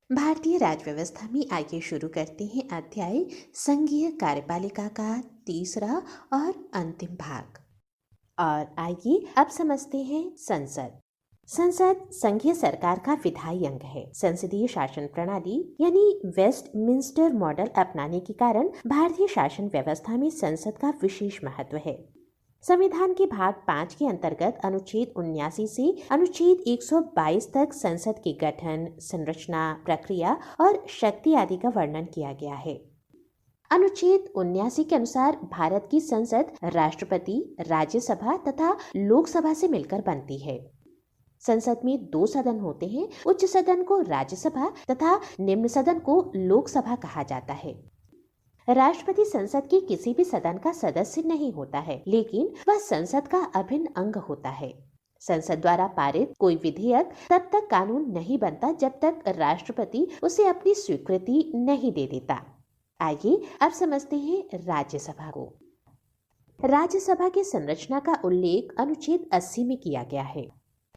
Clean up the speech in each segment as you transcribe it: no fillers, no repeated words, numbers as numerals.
भारतीय राज्य व्यवस्था में आइए शुरू करते हैं अध्याय संघीय कार्यपालिका का तीसरा और अंतिम भाग। और आइए अब समझते हैं संसद। संसद संघीय सरकार का विधायी अंग है। संसदीय शासन प्रणाली यानी वेस्टमिंस्टर मॉडल अपनाने के कारण भारतीय शासन व्यवस्था में संसद का विशेष महत्व है। संविधान के भाग 5 के अंतर्गत अनुच्छेद 79 से अनुच्छेद 122 तक संसद के गठन, संरचना, प्रक्रिया और शक्ति आदि का वर्णन किया गया है। अनुच्छेद 79 के अनुसार भारत की संसद राष्ट्रपति, राज्यसभा तथा लोकसभा से मिलकर बनती है। संसद में 2 सदन होते हैं। उच्च सदन को राज्यसभा तथा निम्न सदन को लोकसभा कहा जाता है। राष्ट्रपति संसद के किसी भी सदन का सदस्य नहीं होता है, लेकिन वह संसद का अभिन्न अंग होता है। संसद द्वारा पारित कोई विधेयक तब तक कानून नहीं बनता जब तक राष्ट्रपति उसे अपनी स्वीकृति नहीं दे देता। आइए अब समझते हैं राज्यसभा को। राज्यसभा की संरचना का उल्लेख अनुच्छेद 80 में किया गया है।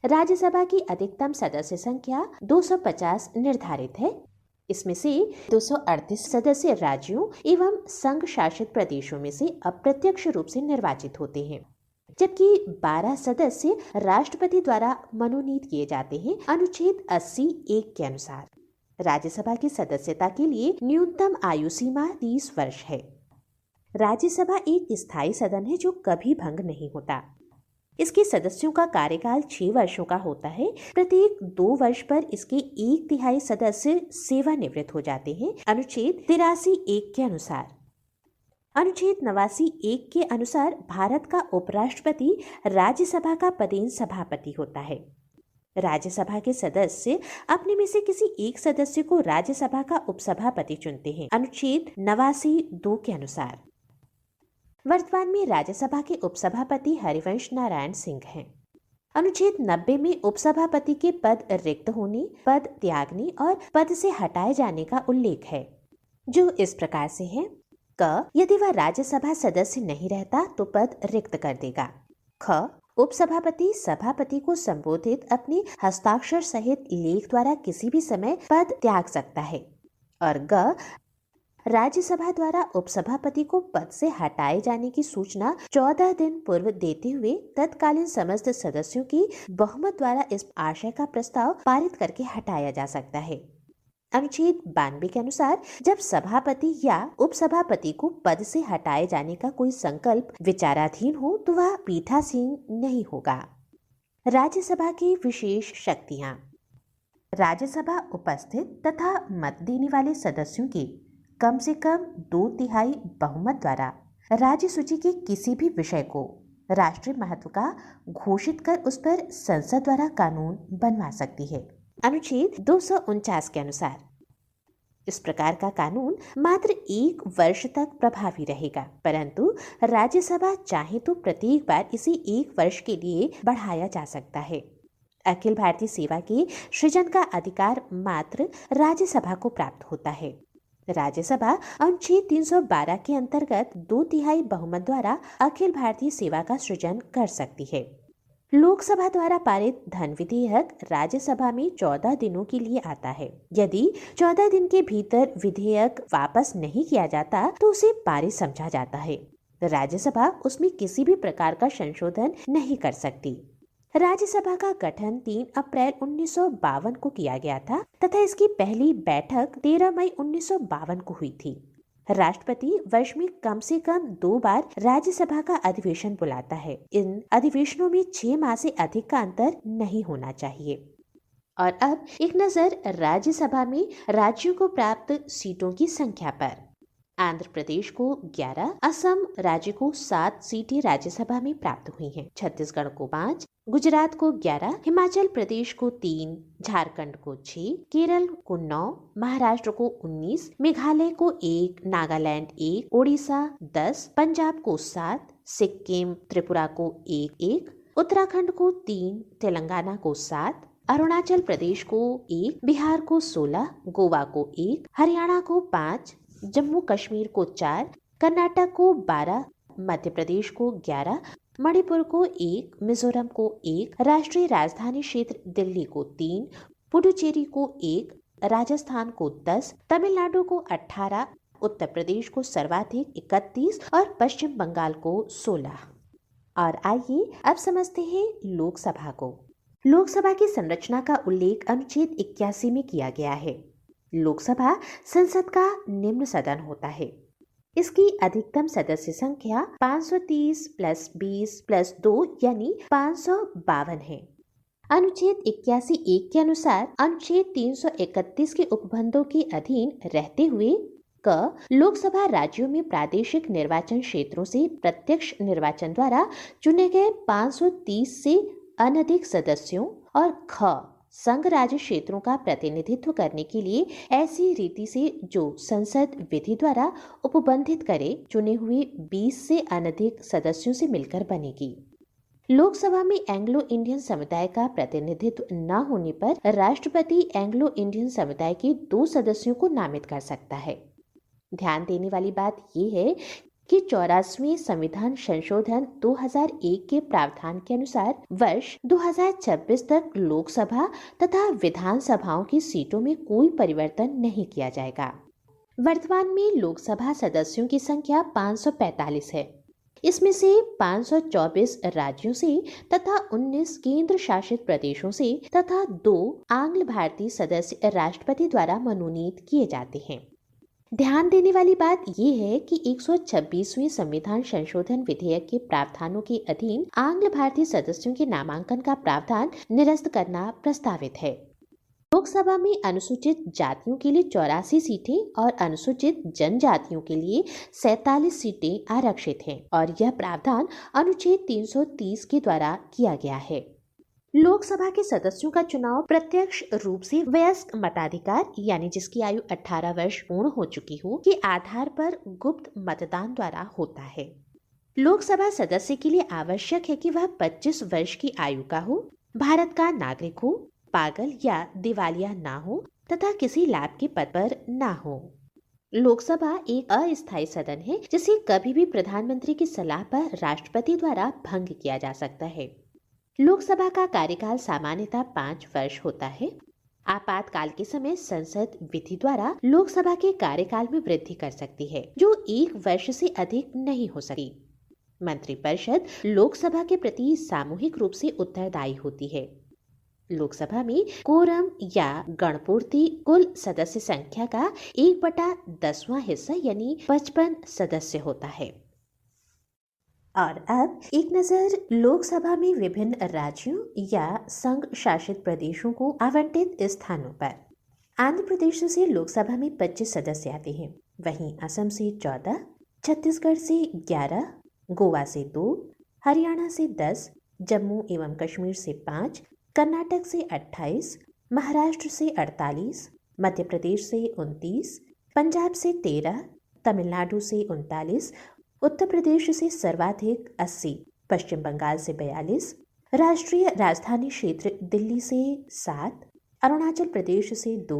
राज्यसभा की अधिकतम सदस्य संख्या 250 निर्धारित है। इसमें से 238 सदस्य राज्यों एवं संघ शासित प्रदेशों में से अप्रत्यक्ष रूप से निर्वाचित होते हैं, जबकि 12 सदस्य राष्ट्रपति द्वारा मनोनीत किए जाते हैं। अनुच्छेद 80(1) के अनुसार राज्यसभा की सदस्यता के लिए न्यूनतम आयु सीमा 30 वर्ष है। राज्यसभा एक स्थायी सदन है जो कभी भंग नहीं होता। इसके सदस्यों का कार्यकाल 6 वर्षों का होता है। प्रत्येक 2 वर्ष पर इसके 1/3 सदस्य सेवानिवृत्त हो जाते हैं। अनुच्छेद 83(1) के अनुसार अनुच्छेद 89(1) के अनुसार भारत का उपराष्ट्रपति राज्यसभा का पदेन सभापति होता है। राज्यसभा के सदस्य अपने में से किसी एक सदस्य को राज्यसभा का उपसभापति चुनते हैं। अनुच्छेद 89(2) के अनुसार वर्तमान में राज्यसभा के उपसभापति हरिवंश नारायण सिंह हैं। अनुच्छेद 90 में उपसभापति के पद रिक्त होने, पद त्यागने और पद से हटाए जाने का उल्लेख है, जो इस प्रकार से है। क, यदि वह राज्यसभा सदस्य नहीं रहता तो पद रिक्त कर देगा। ख, उपसभापति सभापति को संबोधित अपने हस्ताक्षर सहित लेख द्वारा किसी भी समय पद त्याग सकता है। और ग, राज्यसभा द्वारा उपसभापति को पद से हटाए जाने की सूचना 14 दिन पूर्व देते हुए तत्कालीन समस्त सदस्यों की बहुमत द्वारा इस आशय का प्रस्ताव पारित करके हटाया जा सकता है। अनुच्छेद 92 के अनुसार जब सभापति या उपसभापति को पद से हटाए जाने का कोई संकल्प विचाराधीन हो तो वह पीठासीन नहीं होगा। राज्यसभा की विशेष शक्तियां। राज्यसभा उपस्थित तथा मत देने वाले सदस्यों की कम से कम 2/3 बहुमत द्वारा राज्य सूची के किसी भी विषय को राष्ट्रीय महत्व का घोषित कर उस पर संसद द्वारा कानून बनवा सकती है। अनुच्छेद 249 के अनुसार इस प्रकार का कानून मात्र 1 वर्ष तक प्रभावी रहेगा, परंतु राज्यसभा चाहे तो प्रत्येक बार इसे 1 वर्ष के लिए बढ़ाया जा सकता है। अखिल भारतीय सेवा के सृजन का अधिकार मात्र राज्यसभा को प्राप्त होता है। राज्यसभा अनुच्छेद 312 के अंतर्गत 2/3 बहुमत द्वारा अखिल भारतीय सेवा का सृजन कर सकती है। लोकसभा द्वारा पारित धन विधेयक राज्यसभा में 14 दिनों के लिए आता है। यदि 14 दिन के भीतर विधेयक वापस नहीं किया जाता तो उसे पारित समझा जाता है। राज्यसभा उसमें किसी भी प्रकार का संशोधन नहीं कर सकती। राज्यसभा का गठन 3 अप्रैल 1952 को किया गया था तथा इसकी पहली बैठक 13 मई 1952 को हुई थी। राष्ट्रपति वर्ष में कम से कम 2 बार राज्यसभा का अधिवेशन बुलाता है। इन अधिवेशनों में 6 माह से अधिक का अंतर नहीं होना चाहिए। और अब एक नजर राज्यसभा में राज्यों को प्राप्त सीटों की संख्या पर। आंध्र प्रदेश को 11, असम राज्य को 7 सीटें राज्यसभा में प्राप्त हुई हैं। छत्तीसगढ़ को 5, गुजरात को 11, हिमाचल प्रदेश को 3, झारखंड को 6, केरल को 9, महाराष्ट्र को 19, मेघालय को 1, नागालैंड 1, ओडिशा 10, पंजाब को 7, सिक्किम त्रिपुरा को 1, उत्तराखंड को 3, तेलंगाना को 7, अरुणाचल प्रदेश को 1, बिहार को 16, गोवा को 1, हरियाणा को 5, जम्मू कश्मीर को 4, कर्नाटक को 12, मध्य प्रदेश को 11, मणिपुर को 1, मिजोरम को 1, राष्ट्रीय राजधानी क्षेत्र दिल्ली को 3, पुडुचेरी को 1, राजस्थान को 10, तमिलनाडु को 18, उत्तर प्रदेश को सर्वाधिक 31 और पश्चिम बंगाल को 16। और आइए अब समझते हैं लोकसभा को। लोकसभा की संरचना का उल्लेख अनुच्छेद 81 में किया गया है। लोकसभा संसद का निम्न सदन होता है। इसकी अधिकतम सदस्य संख्या 530 + 20 + 2 यानी 552 है। अनुच्छेद 81(1) के अनुसार अनुच्छेद 331 के उपबंधों के अधीन रहते हुए लोकसभा राज्यों में प्रादेशिक निर्वाचन क्षेत्रों से प्रत्यक्ष निर्वाचन द्वारा चुने गए 530 से अनधिक सदस्यों और संघ राज्य क्षेत्रों का प्रतिनिधित्व करने के लिए ऐसी रीति से जो संसद विधि द्वारा उपबंधित करे चुने हुए 20 से अनधिक सदस्यों से मिलकर बनेगी। लोकसभा में एंग्लो इंडियन समुदाय का प्रतिनिधित्व न होने पर राष्ट्रपति एंग्लो इंडियन समुदाय के 2 सदस्यों को नामित कर सकता है। ध्यान देने वाली बात यह है कि 84वें संविधान संशोधन 2001 के प्रावधान के अनुसार वर्ष 2026 तक लोकसभा तथा विधानसभाओं की सीटों में कोई परिवर्तन नहीं किया जाएगा। वर्तमान में लोकसभा सदस्यों की संख्या 545 है। इसमें से 524 राज्यों से तथा 19 केंद्र शासित प्रदेशों से तथा 2 आंग्ल भारतीय सदस्य राष्ट्रपति द्वारा मनोनीत किए जाते हैं। ध्यान देने वाली बात यह है कि 126वें संविधान संशोधन विधेयक के प्रावधानों के अधीन आंग्ल भारतीय सदस्यों के नामांकन का प्रावधान निरस्त करना प्रस्तावित है। लोकसभा में अनुसूचित जातियों के लिए 84 सीटें और अनुसूचित जनजातियों के लिए 47 सीटें आरक्षित हैं और यह प्रावधान अनुच्छेद 330 के द्वारा किया गया है। लोकसभा के सदस्यों का चुनाव प्रत्यक्ष रूप से वयस्क मताधिकार यानी जिसकी आयु 18 वर्ष पूर्ण हो चुकी हो के आधार पर गुप्त मतदान द्वारा होता है। लोकसभा सदस्य के लिए आवश्यक है कि वह 25 वर्ष की आयु का हो, भारत का नागरिक हो, पागल या दिवालिया ना हो तथा किसी लाभ के पद पर ना हो। लोकसभा एक अस्थायी सदन है जिसे कभी भी प्रधानमंत्री की सलाह पर राष्ट्रपति द्वारा भंग किया जा सकता है। लोकसभा का कार्यकाल सामान्यतः 5 वर्ष होता है। आपातकाल के समय संसद विधि द्वारा लोकसभा के कार्यकाल में वृद्धि कर सकती है जो 1 वर्ष से अधिक नहीं हो सकती। मंत्रिपरिषद लोकसभा के प्रति सामूहिक रूप से उत्तरदायी होती है। लोकसभा में कोरम या गणपूर्ति कुल सदस्य संख्या का 1/10वां हिस्सा यानी 55 सदस्य होता है। और अब एक नजर लोकसभा में विभिन्न राज्यों या संघ शासित प्रदेशों को आवंटित स्थानों पर। आंध्र प्रदेश से लोकसभा में 25 सदस्य आते हैं, वहीं असम से 14, छत्तीसगढ़ से 11, गोवा से 2, हरियाणा से 10, जम्मू एवं कश्मीर से 5, कर्नाटक से 28, महाराष्ट्र से 48, मध्य प्रदेश से 29, पंजाब से 13, तमिलनाडु से 39, उत्तर प्रदेश से सर्वाधिक 80, पश्चिम बंगाल से 42, राष्ट्रीय राजधानी क्षेत्र दिल्ली से 7, अरुणाचल प्रदेश से 2,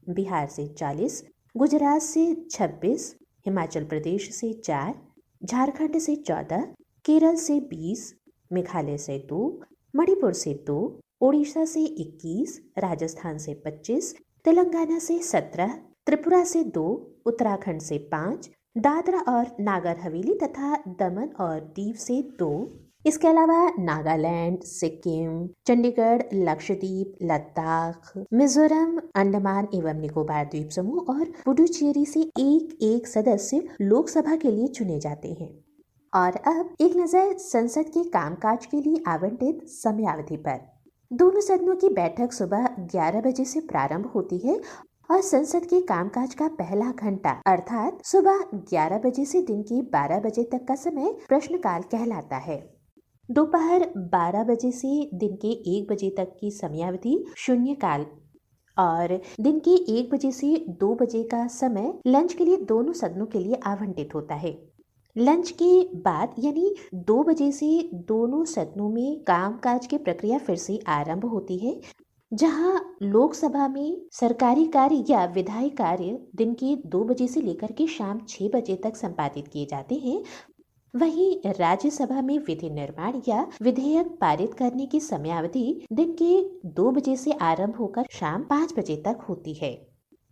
बिहार से 40, गुजरात से 26, हिमाचल प्रदेश से 4, झारखंड से 14, केरल से 20, मेघालय से 2, मणिपुर से 2, ओडिशा से 21, राजस्थान से 25, तेलंगाना से 17, त्रिपुरा से 2, उत्तराखंड से 5, दादरा और नागर हवेली तथा दमन और दीव से 2, इसके अलावा नागालैंड, सिक्किम, चंडीगढ़, लक्षद्वीप, लद्दाख, मिजोरम, अंडमान एवं निकोबार द्वीप समूह और पुडुचेरी से एक सदस्य लोकसभा के लिए चुने जाते हैं। और अब एक नजर संसद के कामकाज के लिए आवंटित समयावधि पर। दोनों सदनों की बैठक सुबह 11 बजे से प्रारंभ होती है और संसद के कामकाज का पहला घंटा अर्थात सुबह 11 बजे से दिन के 12 बजे तक का समय प्रश्नकाल कहलाता है। दोपहर 12 बजे से दिन के 1 बजे तक की समयावधि शून्यकाल और दिन के 1 बजे से 2 बजे का समय लंच के लिए दोनों सदनों के लिए आवंटित होता है। लंच के बाद यानी 2 बजे से दोनों सदनों में कामकाज की प्रक्रिया फिर से आरंभ होती है, जहां लोकसभा में सरकारी कार्य या विधायी कार्य दिन के 2 बजे से लेकर के शाम 6 बजे तक संपादित किए जाते हैं। वहीं राज्यसभा में विधि निर्माण या विधेयक पारित करने की समयावधि दिन के 2 बजे से आरंभ होकर शाम 5 बजे तक होती है।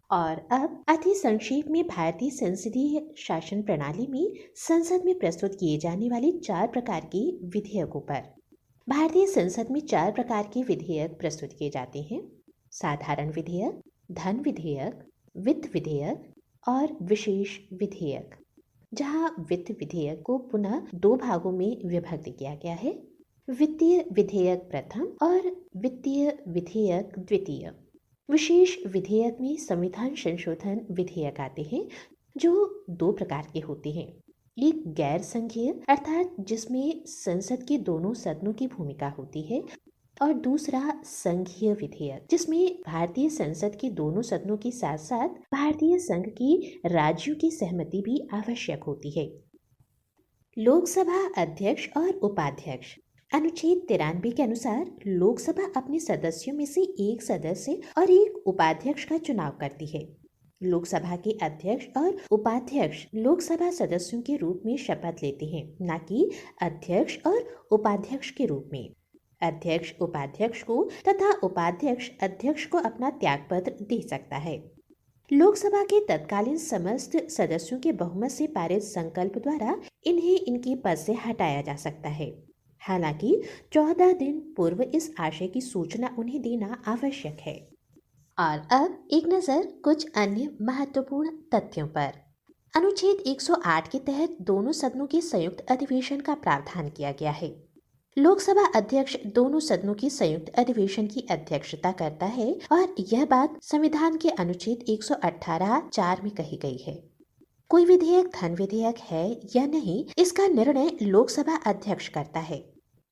और अब अति संक्षेप में भारतीय संसदीय शासन प्रणाली में संसद में प्रस्तुत किए जाने वाले 4 प्रकार के विधेयकों पर। भारतीय संसद में 4 प्रकार के विधेयक प्रस्तुत किए जाते हैं: साधारण विधेयक, धन विधेयक, वित्त विधेयक और विशेष विधेयक। जहां वित्त विधेयक को पुनः 2 भागों में विभक्त किया गया है: वित्तीय विधेयक प्रथम और वित्तीय विधेयक द्वितीय। विशेष विधेयक में संविधान संशोधन विधेयक आते हैं, जो 2 प्रकार के होते हैं। एक गैर संघीय अर्थात जिसमें संसद के दोनों सदनों की भूमिका होती है, और दूसरा संघीय विधेयक जिसमें भारतीय संसद के दोनों सदनों के साथ साथ भारतीय संघ की राज्यों की सहमति भी आवश्यक होती है। लोकसभा अध्यक्ष और उपाध्यक्ष। अनुच्छेद 93 के अनुसार लोकसभा अपने सदस्यों में से एक सदस्य और एक उपाध्यक्ष का चुनाव करती है। लोकसभा के अध्यक्ष और उपाध्यक्ष लोकसभा सदस्यों के रूप में शपथ लेते हैं, न कि अध्यक्ष और उपाध्यक्ष के रूप में। अध्यक्ष उपाध्यक्ष को तथा उपाध्यक्ष अध्यक्ष को अपना त्यागपत्र दे सकता है। लोकसभा के तत्कालीन समस्त सदस्यों के बहुमत से पारित संकल्प द्वारा इन्हें इनके पद से हटाया जा सकता है। हालांकि 14 दिन पूर्व इस आशय की सूचना उन्हें देना आवश्यक है। और अब एक नजर कुछ अन्य महत्वपूर्ण तथ्यों पर। अनुच्छेद 108 के तहत दोनों सदनों के संयुक्त अधिवेशन का प्रावधान किया गया है। लोकसभा अध्यक्ष दोनों सदनों की संयुक्त अधिवेशन की अध्यक्षता करता है और यह बात संविधान के अनुच्छेद 118(4) में कही गई है। कोई विधेयक धन विधेयक है या नहीं, इसका निर्णय लोकसभा अध्यक्ष करता है।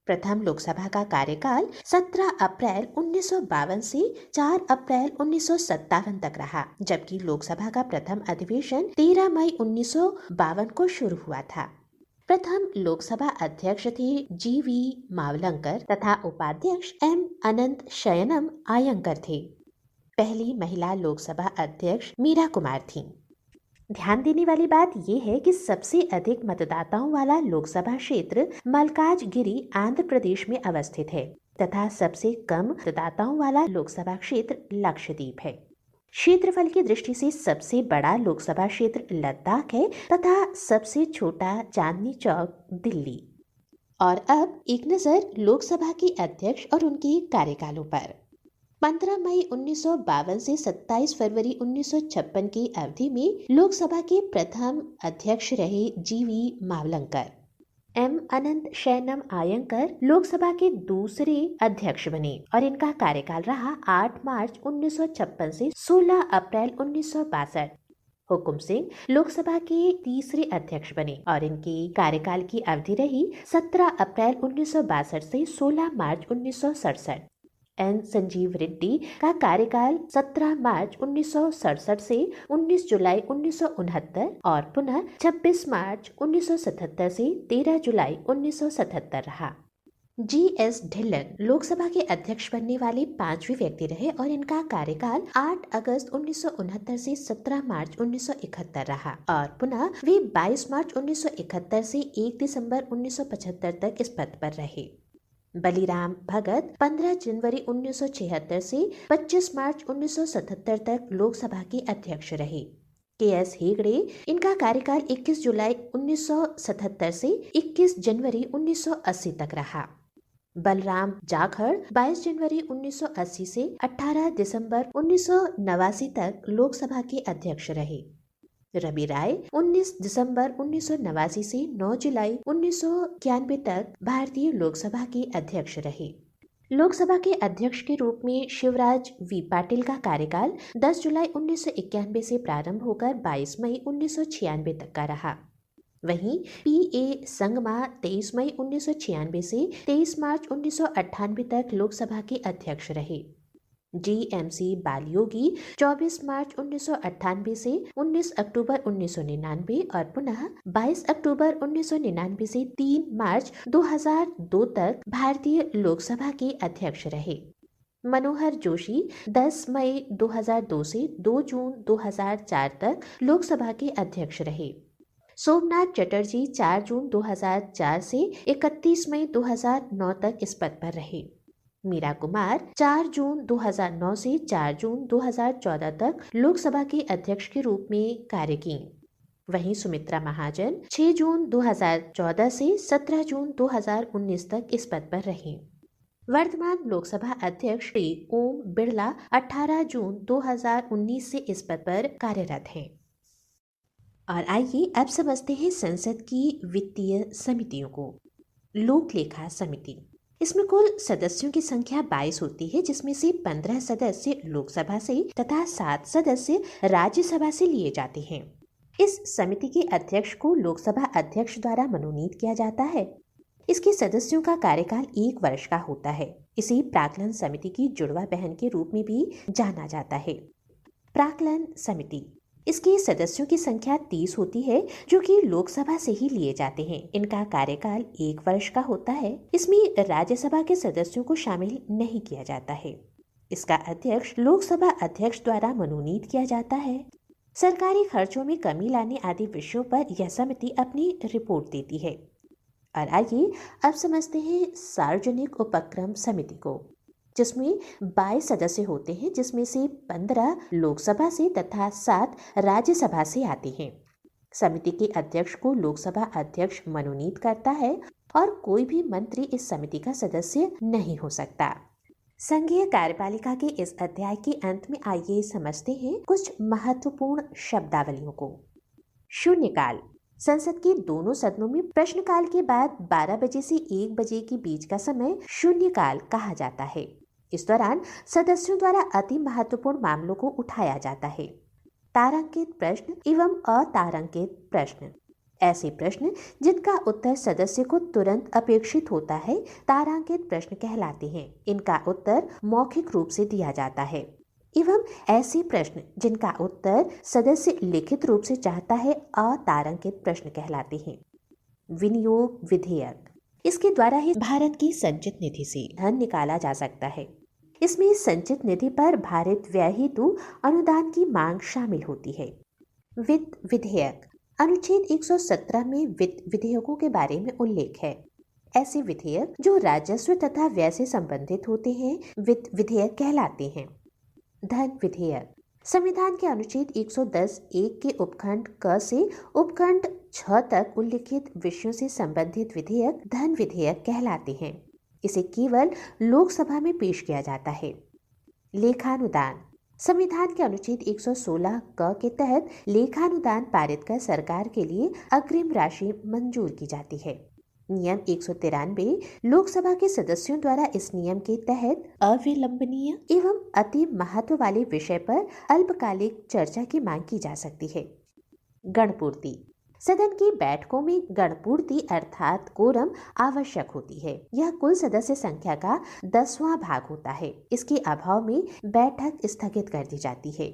प्रथम लोकसभा का कार्यकाल 17 अप्रैल 1952 से 4 अप्रैल 1957 तक रहा, जबकि लोकसभा का प्रथम अधिवेशन 13 मई 1952 को शुरू हुआ था। प्रथम लोकसभा अध्यक्ष थे GV मावलंकर तथा उपाध्यक्ष M अनंत शयनम आयंकर थे। पहली महिला लोकसभा अध्यक्ष मीरा कुमार थीं। ध्यान देने वाली बात यह है कि सबसे अधिक मतदाताओं वाला लोकसभा क्षेत्र मल्काजगिरी आंध्र प्रदेश में अवस्थित है तथा सबसे कम मतदाताओं वाला लोकसभा क्षेत्र लक्षद्वीप है। क्षेत्रफल की दृष्टि से सबसे बड़ा लोकसभा क्षेत्र लद्दाख है तथा सबसे छोटा चांदनी चौक दिल्ली। और अब एक नजर लोकसभा के अध्यक्ष और उनके कार्यकालों पर। 15 मई 1952 से 27 फरवरी 1956 की अवधि में लोकसभा के प्रथम अध्यक्ष रहे GV मावलंकर। M अनंत शयनम आयंकर लोकसभा के दूसरे अध्यक्ष बने और इनका कार्यकाल रहा 8 मार्च 1956 से 16 अप्रैल 1962। हुकुम सिंह लोकसभा के तीसरे अध्यक्ष बने और इनके कार्यकाल की अवधि रही 17 अप्रैल 1962 से 16 मार्च 1967। N संजीव रेड्डी का कार्यकाल 17 मार्च 1967 से 19 जुलाई 1969 और पुनः 26 मार्च 1977 से 13 जुलाई 1977 रहा। GS ढिल्लन लोकसभा के अध्यक्ष बनने वाले 5वें व्यक्ति रहे और इनका कार्यकाल 8 अगस्त 1969 से 17 मार्च 1971 रहा और पुनः वे 22 मार्च 1971 से 1 दिसंबर 1975 तक इस पद पर रहे। बलिराम भगत 15 जनवरी 1976 से 25 मार्च 1977 तक लोकसभा के अध्यक्ष रहे। KS हेगड़े इनका कार्यकाल 21 जुलाई 1977 से 21 जनवरी 1980 तक रहा। बलराम जाखड़ 22 जनवरी 1980 से 18 दिसंबर 1989 तक लोकसभा के अध्यक्ष रहे। रवि राय 19 दिसंबर 1989 से 9 जुलाई 1991 तक भारतीय लोकसभा के अध्यक्ष रहे। लोकसभा के अध्यक्ष के रूप में शिवराज V पाटिल का कार्यकाल 10 जुलाई 1991 से प्रारंभ होकर 22 मई 1996 तक का रहा। वहीं PA संगमा 23 मई 1996 से 23 मार्च 1998 तक लोकसभा के अध्यक्ष रहे। GMC बालयोगी 24 मार्च 1998 से 19 अक्टूबर 1999 और पुनः 22 अक्टूबर 1999 से 3 मार्च 2002 तक भारतीय लोकसभा के अध्यक्ष रहे। मनोहर जोशी 10 मई 2002 से 2 जून 2004 तक लोकसभा के अध्यक्ष रहे। सोमनाथ चटर्जी 4 जून 2004 से 31 मई 2009 तक इस पद पर रहे। मीरा कुमार 4 जून 2009 से 4 जून 2014 तक लोकसभा के अध्यक्ष के रूप में कार्य की। वहीं सुमित्रा महाजन 6 जून 2014 से 17 जून 2019 तक इस पद पर रहीं। वर्तमान लोकसभा अध्यक्ष श्री ओम बिरला 18 जून 2019 से इस पद पर कार्यरत हैं। और आइए अब समझते हैं संसद की वित्तीय समितियों को। लोक लेखा समिति, इसमें कुल सदस्यों की संख्या 22 होती है, जिसमें से 15 सदस्य लोकसभा से तथा 7 सदस्य राज्यसभा से लिए जाते हैं। इस समिति के अध्यक्ष को लोकसभा अध्यक्ष द्वारा मनोनीत किया जाता है। इसके सदस्यों का कार्यकाल 1 वर्ष का होता है। इसे प्राक्कलन समिति की जुड़वा बहन के रूप में भी जाना जाता है। प्राक्कलन समिति, इसके सदस्यों की संख्या 30 होती है, जो कि लोकसभा से ही लिए जाते हैं। इनका कार्यकाल 1 वर्ष का होता है। इसमें राज्यसभा के सदस्यों को शामिल नहीं किया जाता है। इसका अध्यक्ष लोकसभा अध्यक्ष द्वारा मनोनीत किया जाता है। सरकारी खर्चों में कमी लाने आदि विषयों पर यह समिति अपनी रिपोर्ट देती है। और आइए अब समझते हैं सार्वजनिक उपक्रम समिति को, जिसमें 22 सदस्य होते हैं, जिसमें से 15 लोकसभा से तथा 7 राज्यसभा से आते हैं। समिति के अध्यक्ष को लोकसभा अध्यक्ष मनोनीत करता है और कोई भी मंत्री इस समिति का सदस्य नहीं हो सकता। संघीय कार्यपालिका के इस अध्याय के अंत में आइए समझते हैं कुछ महत्वपूर्ण शब्दावलियों को। शून्यकाल, संसद के दोनों सदनों में प्रश्नकाल के बाद 12 बजे से 1 बजे के बीच का समय शून्यकाल कहा जाता है। इस दौरान सदस्यों द्वारा अति महत्वपूर्ण मामलों को उठाया जाता है। तारांकित प्रश्न एवं अतारांकित प्रश्न, ऐसे प्रश्न जिनका उत्तर सदस्य को तुरंत अपेक्षित होता है, तारांकित प्रश्न कहलाते हैं। इनका उत्तर मौखिक रूप से दिया जाता है। एवं ऐसे प्रश्न जिनका उत्तर सदस्य लिखित रूप से चाहता है, अतारांकित प्रश्न कहलाते हैं। विनियोग विधेयक, इसके द्वारा ही भारत की संचित निधि से धन निकाला जा सकता है। इसमें संचित निधि पर भारित व्यय हेतु अनुदान की मांग शामिल होती है। वित्त विधेयक, अनुच्छेद 117 में वित्त विधेयकों के बारे में उल्लेख है। ऐसे विधेयक जो राजस्व तथा व्यय से संबंधित होते हैं वित्त विधेयक कहलाते हैं। धन विधेयक, संविधान के अनुच्छेद 110(1) के उपखंड क से उपखंड 6 तक उल्लिखित विषयों से संबंधित विधेयक धन विधेयक कहलाते हैं। इसे केवल लोकसभा में पेश किया जाता है। लेखानुदान, संविधान के अनुच्छेद 116 क के तहत लेखानुदान पारित कर सरकार के लिए अग्रिम राशि मंजूर की जाती है। नियम 193 लोकसभा के सदस्यों द्वारा इस नियम के तहत अविलंबनीय एवं अति महत्व वाले विषय पर अल्पकालिक चर्चा की मांग की जा सकती है। गणपूर्ति, सदन की बैठकों में गणपूर्ति अर्थात कोरम आवश्यक होती है। यह कुल सदस्य संख्या का 10वां भाग होता है। इसके अभाव में बैठक स्थगित कर दी जाती है।